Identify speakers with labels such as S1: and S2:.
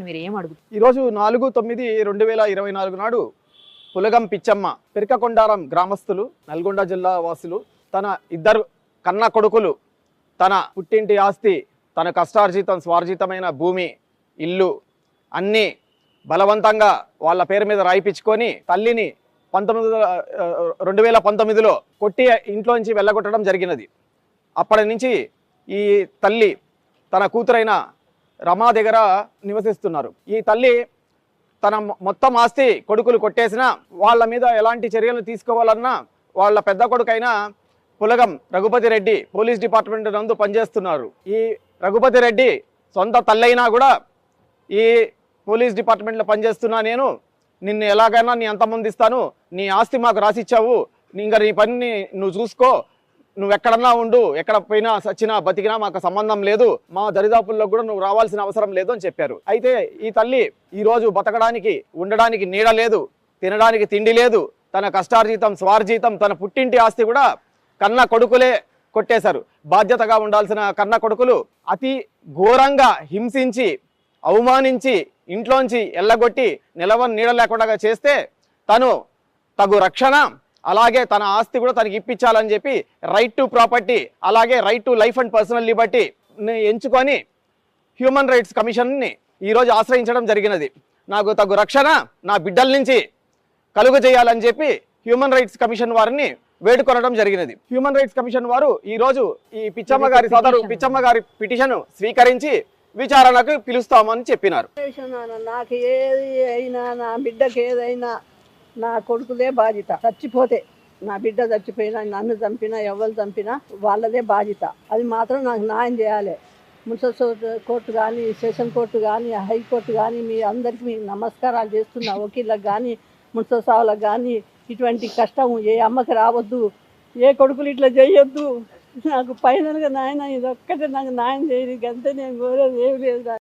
S1: మీరు ఏం అడుగుతారు?
S2: ఈరోజు 4/9/2024 నాడు పులగం పిచ్చమ్మ పెరకకొండారం గ్రామస్తులు నల్గొండ జిల్లా వాసులు తన ఇద్దరు కన్న కొడుకులు తన పుట్టింటి ఆస్తి తన కష్టార్జితం స్వార్జితమైన భూమి ఇల్లు అన్నీ బలవంతంగా వాళ్ళ పేరు మీద రాయిపించుకొని తల్లిని 2019లో కొట్టి ఇంట్లోంచి వెళ్ళగొట్టడం జరిగినది. అప్పటి నుంచి ఈ తల్లి తన కూతురైన రమా దగ్గర నివసిస్తున్నారు. ఈ తల్లి తన మొత్తం ఆస్తి కొడుకులు కొట్టేసినా వాళ్ళ మీద ఎలాంటి చర్యలు తీసుకోవాలన్నా వాళ్ళ పెద్ద కొడుకైన పులగం రఘుపతి రెడ్డి పోలీస్ డిపార్ట్మెంట్ నందు పనిచేస్తున్నారు. ఈ రఘుపతి రెడ్డి సొంత తల్లైనా కూడా ఈ పోలీస్ డిపార్ట్మెంట్లో పనిచేస్తున్నా నేను నిన్ను ఎలాగైనా నీ అంతమంది ఇస్తాను, నీ ఆస్తి మాకు రాసిచ్చావు, ఇంకా నీ పనిని నువ్వు చూసుకో, నువ్వు ఎక్కడన్నా ఉండు, ఎక్కడ పోయినా సచ్చినా బతికినా మాకు సంబంధం లేదు, మా దరిదాపుల్లో కూడా నువ్వు రావాల్సిన అవసరం లేదు అని చెప్పారు. అయితే ఈ తల్లి ఈరోజు బతకడానికి ఉండడానికి నీడ లేదు, తినడానికి తిండి లేదు, తన కష్టార్జితం స్వార్జితం తన పుట్టింటి ఆస్తి కూడా కన్న కొడుకులే కొట్టేశారు. బాధ్యతగా ఉండాల్సిన కన్న కొడుకులు అతి ఘోరంగా హింసించి అవమానించి ఇంట్లోంచి ఎల్లగొట్టి నీడ లేకుండా చేస్తే తను తగు రక్షణ అలాగే తన ఆస్తి కూడా తనకి ఇప్పించాలని చెప్పి రైట్ టు ప్రాపర్టీ అలాగే right to life and personal Liberty ఎంచుకొని హ్యూమన్ రైట్స్ కమిషన్ని ఈరోజు ఆశ్రయించడం జరిగినది. నాకు తగు రక్షణ నా బిడ్డల నుంచి కలుగు చేయాలని చెప్పి హ్యూమన్ రైట్స్ కమిషన్ వారిని వేడుకొనడం జరిగినది. హ్యూమన్ రైట్స్ కమిషన్ వారు ఈరోజు ఈ పిచ్చమ్మ గారి సోదరు పిచ్చమ్మ గారి పిటిషన్ స్వీకరించి విచారణకు పిలుస్తామని చెప్పినారు.
S3: నాకు ఏది అయినా నా బిడ్డకి ఏదైనా నా కొడుకుదే బాధ్యత. చచ్చిపోతే నా బిడ్డ చచ్చిపోయినా నన్ను చంపినా ఎవరు చంపినా వాళ్ళదే బాధ్యత. అది మాత్రం నాకు న్యాయం చేయాలి. మున్సిపల్ కోర్టు కానీ సెషన్ కోర్టు కానీ హైకోర్టు కానీ మీ అందరికీ మీకు నమస్కారాలు చేస్తున్నా. వకీళ్ళకి కానీ మున్సిపల్ సావులకు కానీ ఇటువంటి కష్టం ఏ అమ్మకి రావద్దు, ఏ కొడుకులు ఇట్లా చేయొద్దు. నాకు ఫైనల్గా నాయన ఇది ఒక్కటే నాకు న్యాయం చేయదు, అంతే నేను కోరేది ఏమి లేదు.